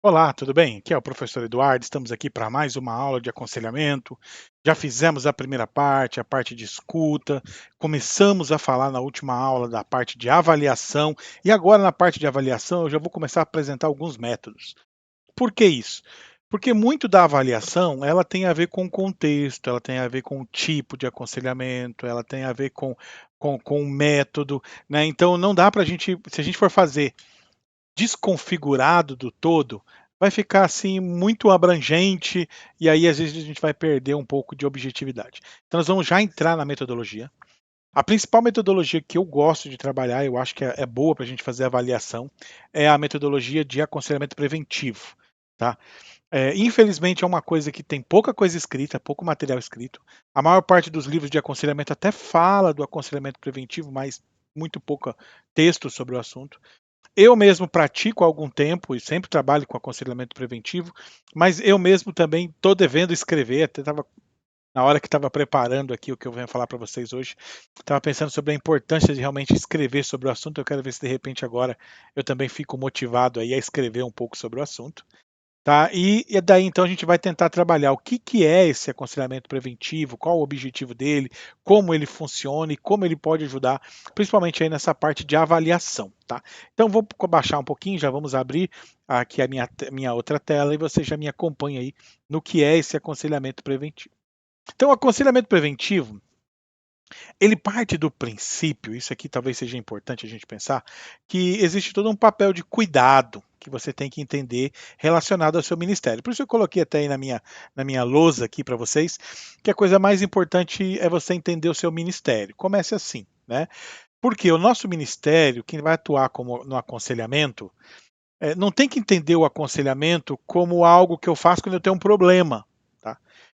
Olá, tudo bem? Aqui é o professor Eduardo. Estamos aqui para mais uma aula de aconselhamento. Já fizemos a primeira parte, a parte de escuta. Começamos a falar na última aula da parte de avaliação. E agora, na parte de avaliação, eu já vou começar a apresentar alguns métodos. Por que isso? Porque muito da avaliação, ela tem a ver com o contexto, ela tem a ver com o tipo de aconselhamento, ela tem a ver com o método, né? Então, não dá para a gente, se a gente for fazer desconfigurado do todo, vai ficar assim muito abrangente e aí às vezes a gente vai perder um pouco de objetividade. Então nós vamos já entrar na metodologia. A principal metodologia que eu gosto de trabalhar, eu acho que é boa para a gente fazer avaliação, é a metodologia de aconselhamento preventivo, tá? Infelizmente é uma coisa que tem pouca coisa escrita, pouco material escrito. A maior parte dos livros de aconselhamento até fala do aconselhamento preventivo, mas muito pouco texto sobre o assunto. Eu mesmo pratico há algum tempo e sempre trabalho com aconselhamento preventivo, mas eu mesmo também estou devendo escrever, até estava na hora que estava preparando aqui o que eu venho falar para vocês hoje, estava pensando sobre a importância de realmente escrever sobre o assunto. Eu quero ver se de repente agora eu também fico motivado aí a escrever um pouco sobre o assunto. Tá, e daí então a gente vai tentar trabalhar o que que é esse aconselhamento preventivo, qual o objetivo dele, como ele funciona e como ele pode ajudar, principalmente aí nessa parte de avaliação, tá. Então vou baixar um pouquinho, já vamos abrir aqui a minha outra tela e você já me acompanha aí no que é esse aconselhamento preventivo. Então o aconselhamento preventivo, ele parte do princípio, isso aqui talvez seja importante a gente pensar, que existe todo um papel de cuidado que você tem que entender relacionado ao seu ministério. Por isso eu coloquei até aí na minha lousa aqui para vocês, que a coisa mais importante é você entender o seu ministério. Comece assim, né? Porque o nosso ministério, quem vai atuar como no aconselhamento, não tem que entender o aconselhamento como algo que eu faço quando eu tenho um problema, tá?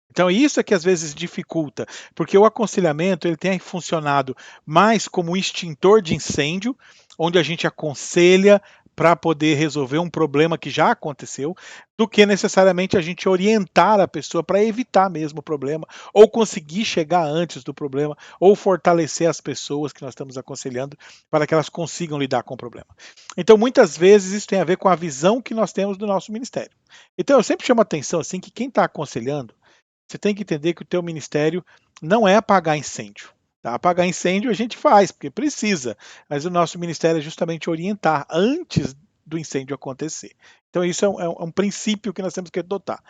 Então isso é que às vezes dificulta, porque o aconselhamento ele tem funcionado mais como um extintor de incêndio, onde a gente aconselha para poder resolver um problema que já aconteceu, do que necessariamente a gente orientar a pessoa para evitar mesmo o problema, ou conseguir chegar antes do problema, ou fortalecer as pessoas que nós estamos aconselhando para que elas consigam lidar com o problema. Então, muitas vezes, isso tem a ver com a visão que nós temos do nosso ministério. Então, eu sempre chamo a atenção assim que quem está aconselhando, você tem que entender que o teu ministério não é apagar incêndio. Tá? Apagar incêndio a gente faz, porque precisa, mas o nosso ministério é justamente orientar antes do incêndio acontecer. Então, isso é um princípio que nós temos que adotar.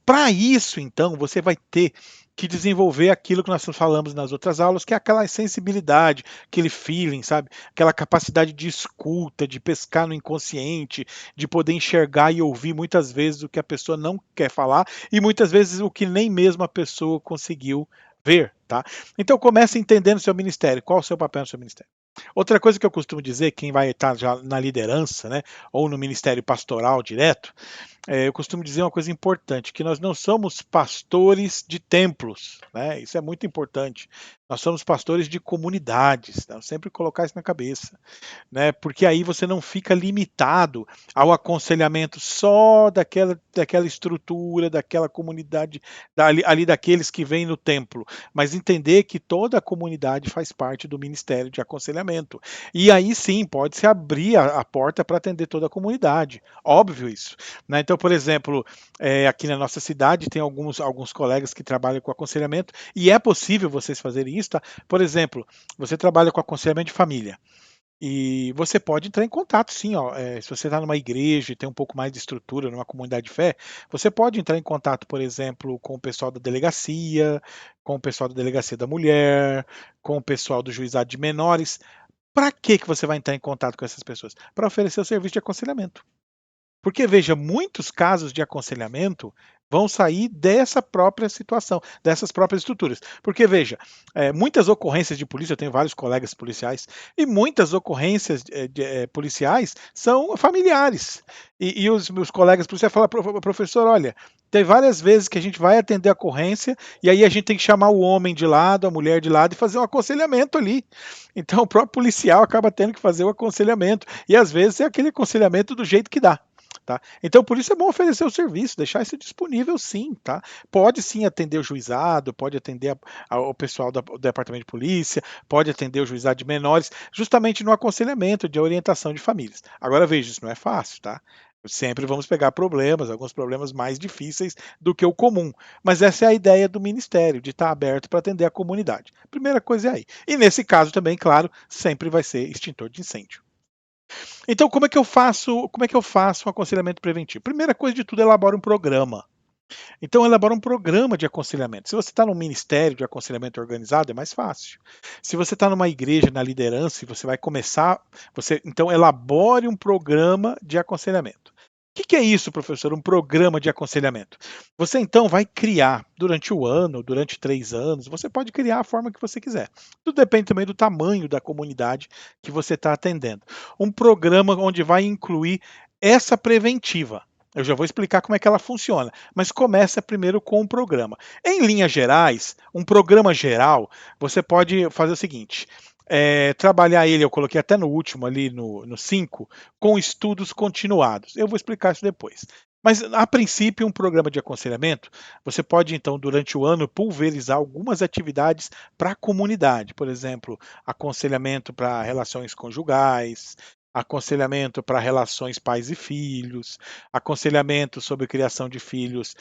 Para isso, então, você vai ter que desenvolver aquilo que nós falamos nas outras aulas, que é aquela sensibilidade, aquele feeling, sabe? Aquela capacidade de escuta, de pescar no inconsciente, de poder enxergar e ouvir muitas vezes o que a pessoa não quer falar e muitas vezes o que nem mesmo a pessoa conseguiu ver, tá? Então comece entendendo o seu ministério, qual o seu papel no seu ministério. Outra coisa que eu costumo dizer, quem vai estar já na liderança, né, ou no ministério pastoral direto, eu costumo dizer uma coisa importante, que nós não somos pastores de templos, né? Isso é muito importante. Nós somos pastores de comunidades, né? Sempre colocar isso na cabeça, né? Porque aí você não fica limitado ao aconselhamento só daquela estrutura, daquela comunidade, ali daqueles que vêm no templo, mas entender que toda a comunidade faz parte do ministério de aconselhamento. E aí sim, pode-se abrir a porta para atender toda a comunidade. Óbvio isso. Né? Então, por exemplo, aqui na nossa cidade tem alguns colegas que trabalham com aconselhamento e é possível vocês fazerem isso, tá? Por exemplo, você trabalha com aconselhamento de família. E você pode entrar em contato sim, ó, se você está numa igreja e tem um pouco mais de estrutura, numa comunidade de fé, você pode entrar em contato, por exemplo, com o pessoal da delegacia, com o pessoal da delegacia da mulher, com o pessoal do juizado de menores. Para que você vai entrar em contato com essas pessoas? Para oferecer o serviço de aconselhamento. Porque, veja, muitos casos de aconselhamento vão sair dessa própria situação, dessas próprias estruturas. Porque, veja, muitas ocorrências de polícia, eu tenho vários colegas policiais, e muitas ocorrências policiais são familiares. E os meus colegas policiais falam, professor, olha, tem várias vezes que a gente vai atender a ocorrência e aí a gente tem que chamar o homem de lado, a mulher de lado e fazer um aconselhamento ali. Então o próprio policial acaba tendo que fazer o aconselhamento. E às vezes é aquele aconselhamento do jeito que dá. Tá? Então, por isso é bom oferecer o serviço, deixar isso disponível sim. Tá? Pode sim atender o juizado, pode atender o pessoal do departamento de polícia, pode atender o juizado de menores, justamente no aconselhamento, de orientação de famílias. Agora veja, isso não é fácil, tá? Sempre vamos pegar problemas, alguns problemas mais difíceis do que o comum. Mas essa é a ideia do ministério, de estar aberto para atender a comunidade. Primeira coisa é aí. E nesse caso também, claro, sempre vai ser extintor de incêndio. Então, como é que eu faço um aconselhamento preventivo? Primeira coisa de tudo, elabora um programa. Então, elabora um programa de aconselhamento. Se você está num ministério de aconselhamento organizado, é mais fácil. Se você está numa igreja na liderança e você vai começar, então elabore um programa de aconselhamento. O que é isso, professor? Um programa de aconselhamento. Você então vai criar durante o ano, durante 3 anos, você pode criar a forma que você quiser. Tudo depende também do tamanho da comunidade que você está atendendo. Um programa onde vai incluir essa preventiva. Eu já vou explicar como é que ela funciona, mas começa primeiro com um programa. Em linhas gerais, um programa geral, você pode fazer o seguinte: trabalhar ele, eu coloquei até no último ali no 5, com estudos continuados. Eu vou explicar isso depois. Mas, a princípio, um programa de aconselhamento, você pode, então, durante o ano, pulverizar algumas atividades para a comunidade. Por exemplo, aconselhamento para relações conjugais, aconselhamento para relações pais e filhos, aconselhamento sobre criação de filhos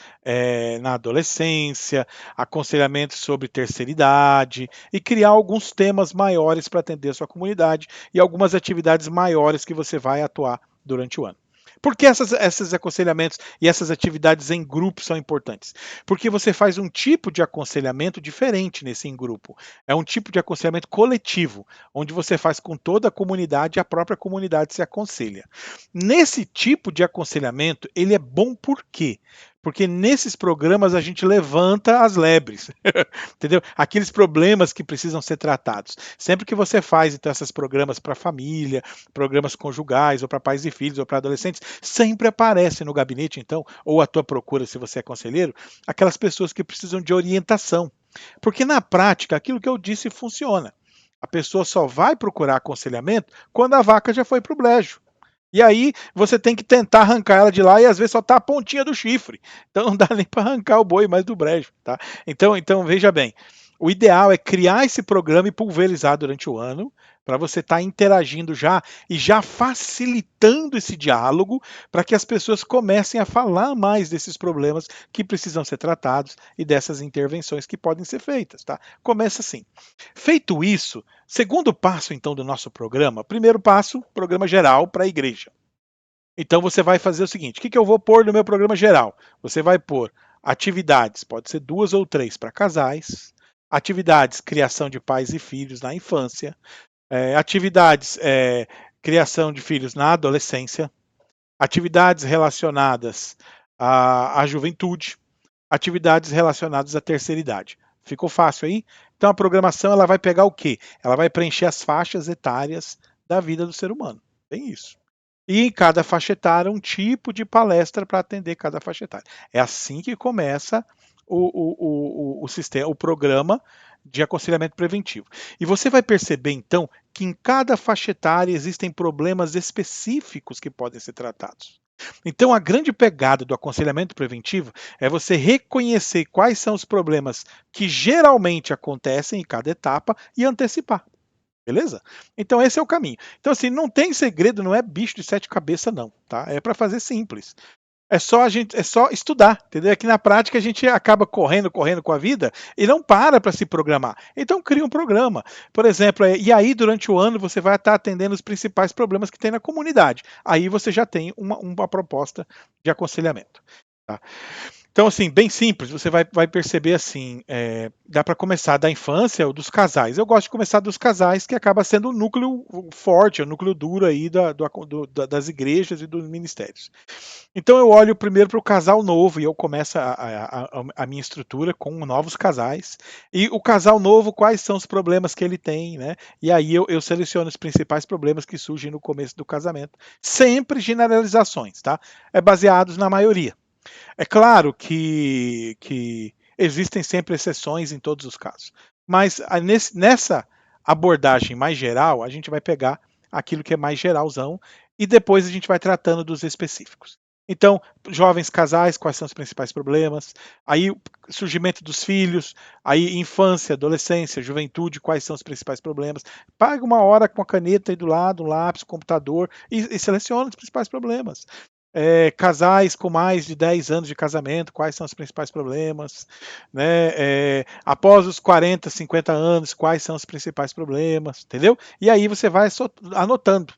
na adolescência, aconselhamento sobre terceira idade, e criar alguns temas maiores para atender a sua comunidade e algumas atividades maiores que você vai atuar durante o ano. Por que esses aconselhamentos e essas atividades em grupo são importantes? Porque você faz um tipo de aconselhamento diferente nesse em grupo. É um tipo de aconselhamento coletivo, onde você faz com toda a comunidade e a própria comunidade se aconselha. Nesse tipo de aconselhamento, ele é bom por quê? Porque nesses programas a gente levanta as lebres, entendeu? Aqueles problemas que precisam ser tratados. Sempre que você faz então esses programas para família, programas conjugais, ou para pais e filhos, ou para adolescentes, sempre aparece no gabinete, então, ou à tua procura, se você é conselheiro, aquelas pessoas que precisam de orientação. Porque na prática, aquilo que eu disse funciona. A pessoa só vai procurar aconselhamento quando a vaca já foi para o brejo. E aí você tem que tentar arrancar ela de lá e às vezes só tá a pontinha do chifre. Então não dá nem para arrancar o boi mais do brejo, tá? Então veja bem, o ideal é criar esse programa e pulverizar durante o ano, para você estar interagindo já e já facilitando esse diálogo para que as pessoas comecem a falar mais desses problemas que precisam ser tratados e dessas intervenções que podem ser feitas, tá? Começa assim. Feito isso, segundo passo então do nosso programa, primeiro passo, programa geral para a igreja. Então você vai fazer o seguinte: o que eu vou pôr no meu programa geral? Você vai pôr atividades, pode ser 2 ou 3 para casais, atividades criação de pais e filhos na infância, atividades criação de filhos na adolescência, atividades relacionadas à juventude, atividades relacionadas à terceira idade. Ficou fácil aí? Então a programação ela vai pegar o quê? Ela vai preencher as faixas etárias da vida do ser humano. Tem isso. E em cada faixa etária, um tipo de palestra para atender cada faixa etária. É assim que começa o sistema, o programa de aconselhamento preventivo. E você vai perceber, então, que em cada faixa etária existem problemas específicos que podem ser tratados. Então, a grande pegada do aconselhamento preventivo é você reconhecer quais são os problemas que geralmente acontecem em cada etapa e antecipar. Beleza? Então esse é o caminho. Então assim, não tem segredo, não é bicho de 7 cabeças não, tá? É para fazer simples. É só estudar, entendeu? Aqui na prática a gente acaba correndo com a vida e não para se programar. Então cria um programa. Por exemplo, e aí durante o ano você vai estar atendendo os principais problemas que tem na comunidade. Aí você já tem uma proposta de aconselhamento. Tá? Então, assim, bem simples, você vai perceber assim, dá para começar da infância ou dos casais. Eu gosto de começar dos casais, que acaba sendo o núcleo forte, o núcleo duro aí das igrejas e dos ministérios. Então eu olho primeiro para o casal novo e eu começo a minha estrutura com novos casais. E o casal novo, quais são os problemas que ele tem, né? E aí eu seleciono os principais problemas que surgem no começo do casamento. Sempre generalizações, tá? Baseados na maioria. É claro que existem sempre exceções em todos os casos, mas nessa abordagem mais geral, a gente vai pegar aquilo que é mais geralzão e depois a gente vai tratando dos específicos. Então, jovens casais, quais são os principais problemas? Aí, surgimento dos filhos, aí infância, adolescência, juventude, quais são os principais problemas? Paga uma hora com a caneta aí do lado, um lápis, computador e seleciona os principais problemas. casais com mais de 10 anos de casamento, quais são os principais problemas, né? Após os 40, 50 anos, quais são os principais problemas, entendeu? E aí você vai anotando.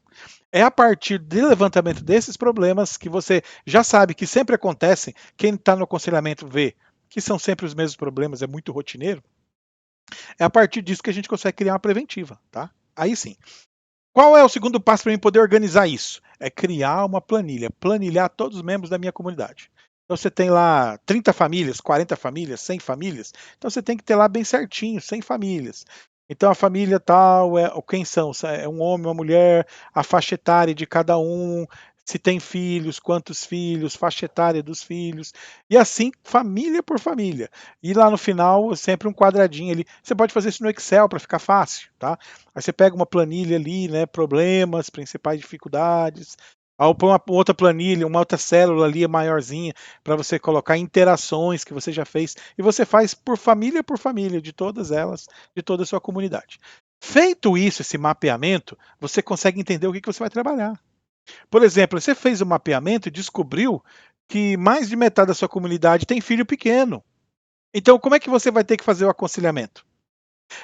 É a partir do levantamento desses problemas que você já sabe que sempre acontecem, quem está no aconselhamento vê que são sempre os mesmos problemas, é muito rotineiro, é a partir disso que a gente consegue criar uma preventiva, tá? Aí sim. Qual é o segundo passo para mim poder organizar isso? É criar uma planilha, planilhar todos os membros da minha comunidade. Então você tem lá 30 famílias, 40 famílias, 100 famílias, então você tem que ter lá bem certinho, 100 famílias. Então a família tal, quem são? É um homem, uma mulher, a faixa etária de cada um, se tem filhos, quantos filhos, faixa etária dos filhos, e assim família por família. E lá no final, sempre um quadradinho ali. Você pode fazer isso no Excel para ficar fácil, tá? Aí você pega uma planilha ali, né, problemas, principais dificuldades. Aí põe uma outra planilha, uma outra célula ali maiorzinha para você colocar interações que você já fez e você faz por família de todas elas, de toda a sua comunidade. Feito isso, esse mapeamento, você consegue entender o que você vai trabalhar. Por exemplo, você fez o mapeamento e descobriu que mais de metade da sua comunidade tem filho pequeno. Então, como é que você vai ter que fazer o aconselhamento?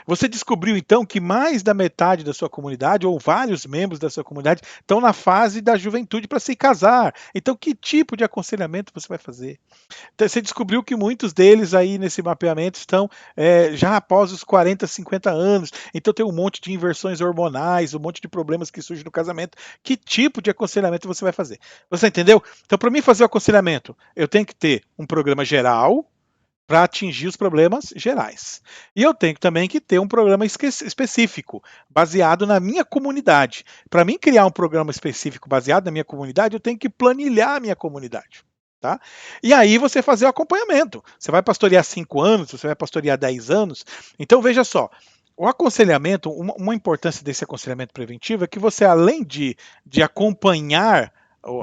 Você descobriu então que mais da metade da sua comunidade, ou vários membros da sua comunidade, estão na fase da juventude para se casar. Então, que tipo de aconselhamento você vai fazer? Então, você descobriu que muitos deles aí nesse mapeamento estão já após os 40, 50 anos. Então, tem um monte de inversões hormonais, um monte de problemas que surgem no casamento. Que tipo de aconselhamento você vai fazer? Você entendeu? Então, para mim fazer o aconselhamento, eu tenho que ter um programa geral para atingir os problemas gerais. E eu tenho também que ter um programa específico, baseado na minha comunidade. Para mim criar um programa específico baseado na minha comunidade, eu tenho que planilhar a minha comunidade. Tá? E aí você fazer o acompanhamento. Você vai pastorear 5 anos, você vai pastorear 10 anos. Então veja só, o aconselhamento, uma importância desse aconselhamento preventivo é que você, além de acompanhar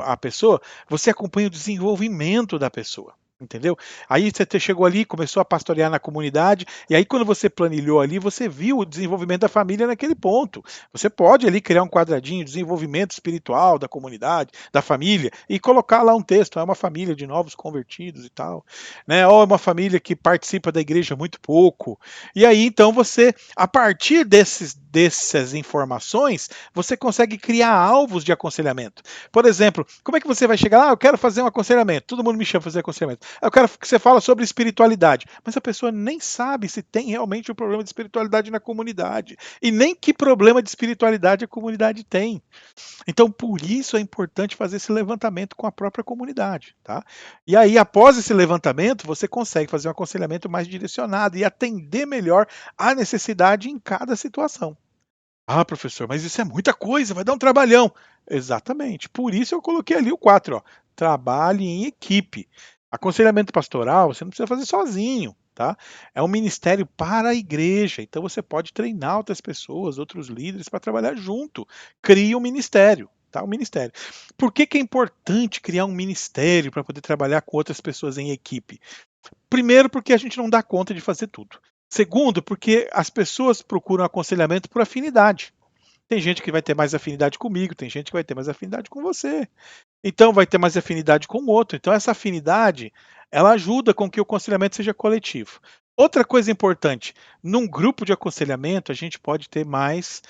a pessoa, você acompanha o desenvolvimento da pessoa. Entendeu? Aí você chegou ali, começou a pastorear na comunidade, e aí quando você planilhou ali, você viu o desenvolvimento da família naquele ponto. Você pode ali criar um quadradinho, desenvolvimento espiritual da comunidade, da família, e colocar lá um texto, é uma família de novos convertidos e tal, né? Ou é uma família que participa da igreja muito pouco. E aí então você, a partir dessas informações, você consegue criar alvos de aconselhamento. Por exemplo, como é que você vai chegar lá? Eu quero fazer um aconselhamento. Todo mundo me chama para fazer aconselhamento. Eu quero que você fale sobre espiritualidade, mas a pessoa nem sabe se tem realmente um problema de espiritualidade na comunidade e nem que problema de espiritualidade a comunidade tem. Então, por isso é importante fazer esse levantamento com a própria comunidade, tá? E aí, após esse levantamento, você consegue fazer um aconselhamento mais direcionado e atender melhor a necessidade em cada situação. Ah, professor, mas isso é muita coisa, vai dar um trabalhão. Exatamente. Por isso eu coloquei ali o 4, ó. Trabalhe em equipe. Aconselhamento pastoral, você não precisa fazer sozinho, tá? É um ministério para a igreja. Então você pode treinar outras pessoas, outros líderes para trabalhar junto. Crie um ministério. Tá, um ministério. Por que é importante criar um ministério para poder trabalhar com outras pessoas em equipe? Primeiro, porque a gente não dá conta de fazer tudo. Segundo, porque as pessoas procuram aconselhamento por afinidade. Tem gente que vai ter mais afinidade comigo, tem gente que vai ter mais afinidade com você. Então vai ter mais afinidade com o outro. Então essa afinidade, ela ajuda com que o aconselhamento seja coletivo. Outra coisa importante, num grupo de aconselhamento a gente pode ter mais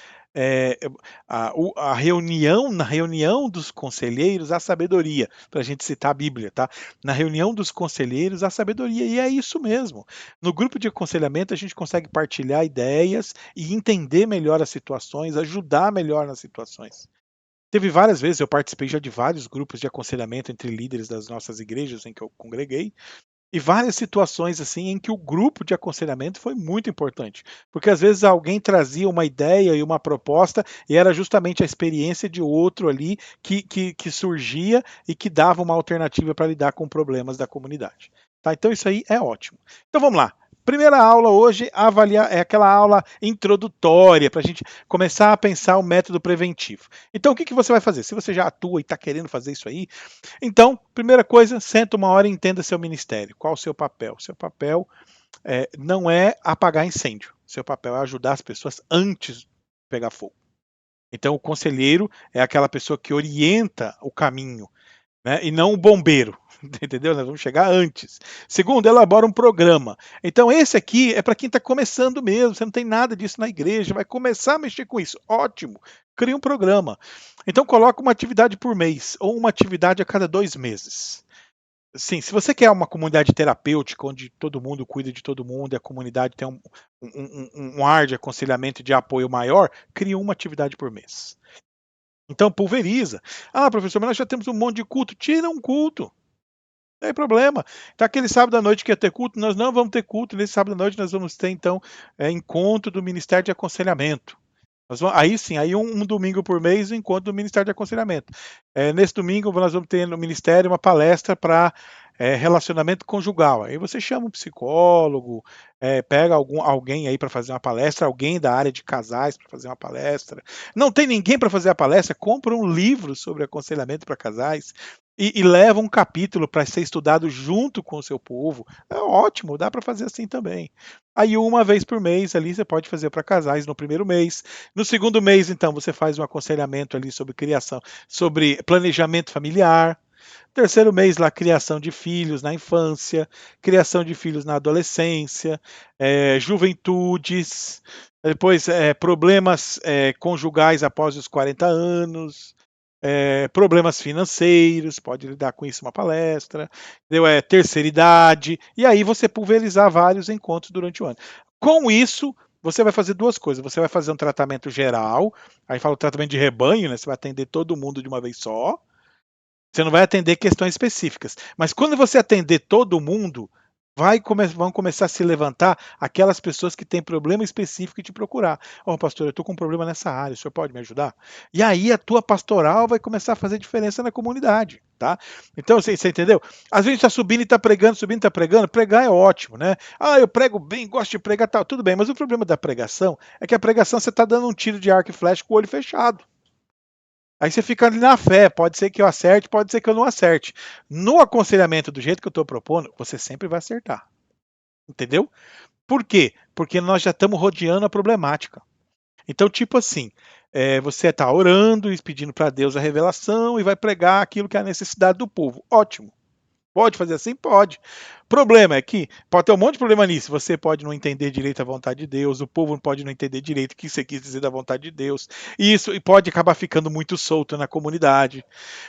a reunião, na reunião dos conselheiros, a sabedoria, para a gente citar a Bíblia, tá? Na reunião dos conselheiros, a sabedoria, e é isso mesmo. No grupo de aconselhamento, a gente consegue partilhar ideias e entender melhor as situações, ajudar melhor nas situações. Teve várias vezes, eu participei já de vários grupos de aconselhamento entre líderes das nossas igrejas em que eu congreguei, e várias situações assim em que o grupo de aconselhamento foi muito importante, porque às vezes alguém trazia uma ideia e uma proposta e era justamente a experiência de outro ali que surgia e que dava uma alternativa para lidar com problemas da comunidade. Tá? Então isso aí é ótimo. Então vamos lá. Primeira aula hoje, avaliar, é aquela aula introdutória para a gente começar a pensar o método preventivo. Então, o que você vai fazer? Se você já atua e está querendo fazer isso aí, então, primeira coisa, senta uma hora e entenda seu ministério. Qual o seu papel? Seu papel não é apagar incêndio. Seu papel é ajudar as pessoas antes de pegar fogo. Então, o conselheiro é aquela pessoa que orienta o caminho. né? E não o bombeiro, entendeu? Nós vamos chegar antes. Segundo, elabora um programa. Então, esse aqui é para quem está começando mesmo, você não tem nada disso na igreja, vai começar a mexer com isso. Ótimo, cria um programa. Então, coloca uma atividade por mês, ou uma atividade a cada 2 meses. Sim, se você quer uma comunidade terapêutica, onde todo mundo cuida de todo mundo e a comunidade tem um ar de aconselhamento e de apoio maior, cria uma atividade por mês. Então pulveriza. Ah, professor, mas nós já temos um monte de culto. Tira um culto. Não tem problema. Então, aquele sábado à noite que ia ter culto, nós não vamos ter culto. Nesse sábado à noite nós vamos ter, então, encontro do Ministério de Aconselhamento. Aí sim, aí um domingo por mês o encontro do Ministério de Aconselhamento. Nesse domingo nós vamos ter no Ministério uma palestra para relacionamento conjugal. Aí você chama um psicólogo, pega alguém aí para fazer uma palestra, alguém da área de casais para fazer uma palestra. Não tem ninguém para fazer a palestra? Compra um livro sobre aconselhamento para casais e leva um capítulo para ser estudado junto com o seu povo. É ótimo, dá para fazer assim também. Aí uma vez por mês ali você pode fazer para casais no primeiro mês. No segundo mês, então, você faz um aconselhamento ali sobre criação, sobre planejamento familiar. Terceiro mês lá, criação de filhos na infância, criação de filhos na adolescência, juventudes, depois problemas conjugais após os 40 anos, problemas financeiros, pode lidar com isso uma palestra, entendeu? Terceira idade, e aí você pulverizar vários encontros durante o ano. Com isso, você vai fazer duas coisas. Você vai fazer um tratamento geral, aí fala o tratamento de rebanho, né? Você vai atender todo mundo de uma vez só. Você não vai atender questões específicas. Mas quando você atender todo mundo, vão começar a se levantar aquelas pessoas que têm problema específico e te procurar. Ó, pastor, eu estou com um problema nessa área, o senhor pode me ajudar? E aí a tua pastoral vai começar a fazer diferença na comunidade, tá? Então, você entendeu? Às vezes está subindo e está pregando, subindo e está pregando. Pregar é ótimo, né? Ah, eu prego bem, gosto de pregar, tal. Tudo bem, mas o problema da pregação é que a pregação você está dando um tiro de arco e flecha com o olho fechado. Aí você fica ali na fé, pode ser que eu acerte, pode ser que eu não acerte. No aconselhamento, do jeito que eu estou propondo, você sempre vai acertar. Entendeu? Por quê? Porque nós já estamos rodeando a problemática. Então, tipo assim, você está orando e pedindo para Deus a revelação e vai pregar aquilo que é a necessidade do povo. Ótimo. Pode fazer assim? Pode. Problema é que pode ter um monte de problema nisso. Você pode não entender direito a vontade de Deus, o povo pode não entender direito o que você quis dizer da vontade de Deus. E pode acabar ficando muito solto na comunidade.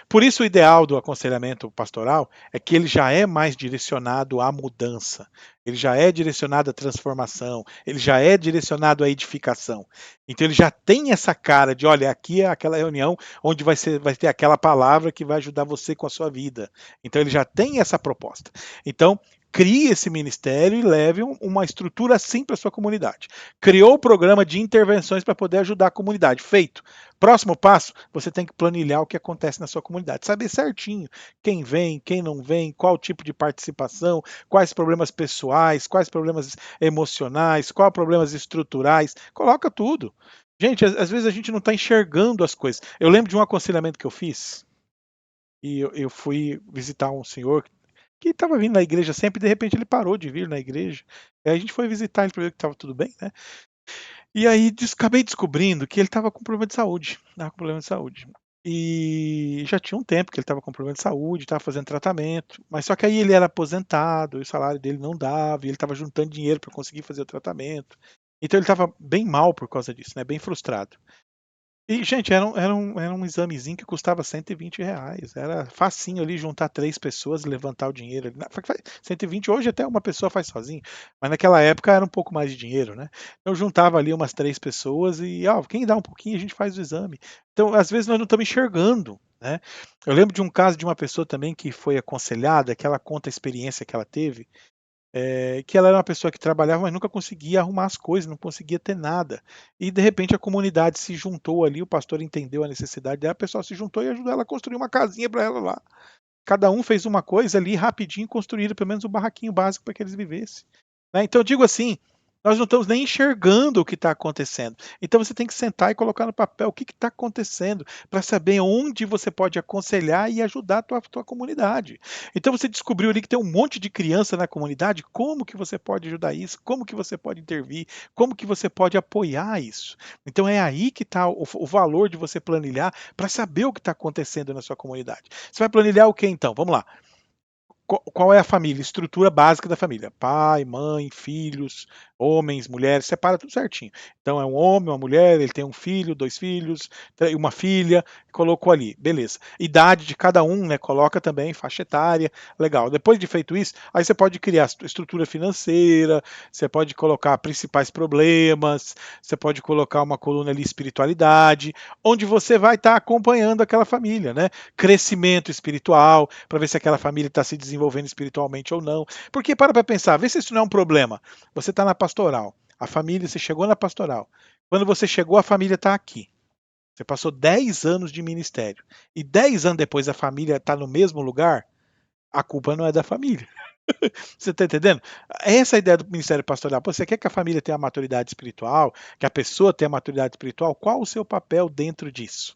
Por isso, o ideal do aconselhamento pastoral é que ele já é mais direcionado à mudança, ele já é direcionado à transformação, ele já é direcionado à edificação. Então, ele já tem essa cara de: olha, aqui é aquela reunião onde vai ter aquela palavra que vai ajudar você com a sua vida. Então, ele já tem essa proposta. Então, crie esse ministério e leve uma estrutura assim para a sua comunidade. Criou o programa de intervenções para poder ajudar a comunidade. Feito. Próximo passo, você tem que planilhar o que acontece na sua comunidade, saber certinho quem vem, quem não vem, qual tipo de participação, quais problemas pessoais, quais problemas emocionais, quais problemas estruturais, coloca tudo. Gente, às vezes a gente não está enxergando as coisas. Eu lembro de um aconselhamento que eu fiz, e eu fui visitar um senhor que estava vindo na igreja sempre, e de repente ele parou de vir na igreja. Aí a gente foi visitar ele para ver que estava tudo bem, né? E aí acabei descobrindo que ele estava com problema de saúde, estava com problema de saúde. E já tinha um tempo que ele estava com problema de saúde, estava fazendo tratamento, mas só que aí ele era aposentado, e o salário dele não dava, e ele estava juntando dinheiro para conseguir fazer o tratamento. Então ele estava bem mal por causa disso, né? Bem frustrado. E, gente, era um examezinho que custava R$ 120. Era facinho ali juntar 3 pessoas e levantar o dinheiro. 120 hoje até uma pessoa faz sozinho, mas naquela época era um pouco mais de dinheiro, né? Eu juntava ali umas 3 pessoas e, ó, quem dá um pouquinho a gente faz o exame. Então, às vezes nós não estamos enxergando, né? Eu lembro de um caso de uma pessoa também que foi aconselhada, que ela conta a experiência que ela teve, que ela era uma pessoa que trabalhava, mas nunca conseguia arrumar as coisas, não conseguia ter nada. E de repente a comunidade se juntou ali, o pastor entendeu a necessidade dela, o pessoal se juntou e ajudou ela a construir uma casinha para ela lá. Cada um fez uma coisa ali, rapidinho construíram pelo menos um barraquinho básico para que eles vivessem. Né? Então eu digo assim, Nós não estamos nem enxergando o que está acontecendo. Então você tem que sentar e colocar no papel o que está acontecendo, para saber onde você pode aconselhar e ajudar a tua comunidade. Então você descobriu ali que tem um monte de criança na comunidade, como que você pode ajudar isso? Como que você pode intervir? Como que você pode apoiar isso? Então é aí que está o valor de você planilhar para saber o que está acontecendo na sua comunidade. Você vai planilhar o que então? Vamos lá. Qual é a família? Estrutura básica da família: pai, mãe, filhos, homens, mulheres, separa tudo certinho. Então é um homem, uma mulher, ele tem um filho, 2 filhos, uma filha, colocou ali, beleza. Idade de cada um, né, coloca também, faixa etária, legal. Depois de feito isso, aí você pode criar estrutura financeira, você pode colocar principais problemas, você pode colocar uma coluna ali espiritualidade, onde você vai estar acompanhando aquela família, né? Crescimento espiritual, para ver se aquela família está se desenvolvendo espiritualmente ou não. Porque para pensar, vê se isso não é um problema. Você está na pastoral, a família, você chegou na pastoral. Quando você chegou, a família está aqui. Você passou 10 anos de ministério. E 10 anos depois a família está no mesmo lugar, a culpa não é da família. Você está entendendo? Essa é a ideia do ministério pastoral. Você quer que a família tenha a maturidade espiritual, que a pessoa tenha a maturidade espiritual? Qual o seu papel dentro disso?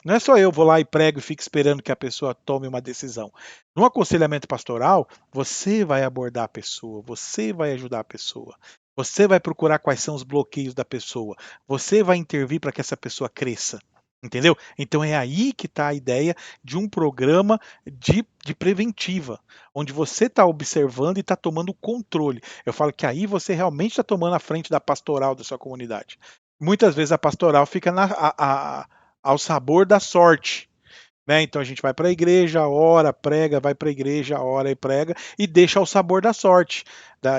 Não é só eu vou lá e prego e fico esperando que a pessoa tome uma decisão. No aconselhamento pastoral, você vai abordar a pessoa, você vai ajudar a pessoa, você vai procurar quais são os bloqueios da pessoa, você vai intervir para que essa pessoa cresça. Entendeu? Então é aí que está a ideia de um programa de preventiva, onde você está observando e está tomando controle. Eu falo que aí você realmente está tomando a frente da pastoral da sua comunidade. Muitas vezes a pastoral fica ao sabor da sorte. Né? Então a gente vai para a igreja, ora, prega, vai para a igreja, ora e prega, e deixa ao sabor da sorte,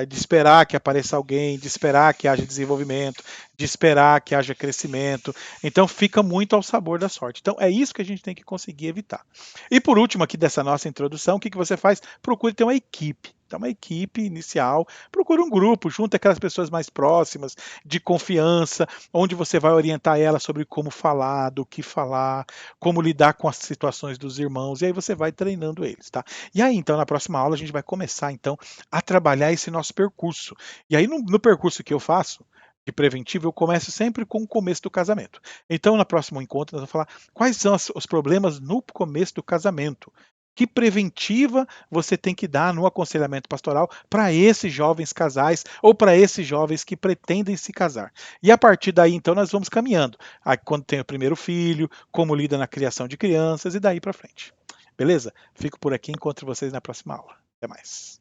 de esperar que apareça alguém, de esperar que haja desenvolvimento, de esperar que haja crescimento. Então fica muito ao sabor da sorte. Então é isso que a gente tem que conseguir evitar. E por último, aqui dessa nossa introdução, o que você faz? Procure ter uma equipe. Então, uma equipe inicial, procura um grupo, junta aquelas pessoas mais próximas, de confiança, onde você vai orientar ela sobre como falar, do que falar, como lidar com as situações dos irmãos, e aí você vai treinando eles, tá? E aí, então, na próxima aula, a gente vai começar, então, a trabalhar esse nosso percurso. E aí, no percurso que eu faço, de preventivo, eu começo sempre com o começo do casamento. Então, no próximo encontro, nós vamos falar quais são os problemas no começo do casamento. Que preventiva você tem que dar no aconselhamento pastoral para esses jovens casais ou para esses jovens que pretendem se casar. E a partir daí, então, nós vamos caminhando. Aí, quando tem o primeiro filho, como lida na criação de crianças e daí para frente. Beleza? Fico por aqui, encontro vocês na próxima aula. Até mais.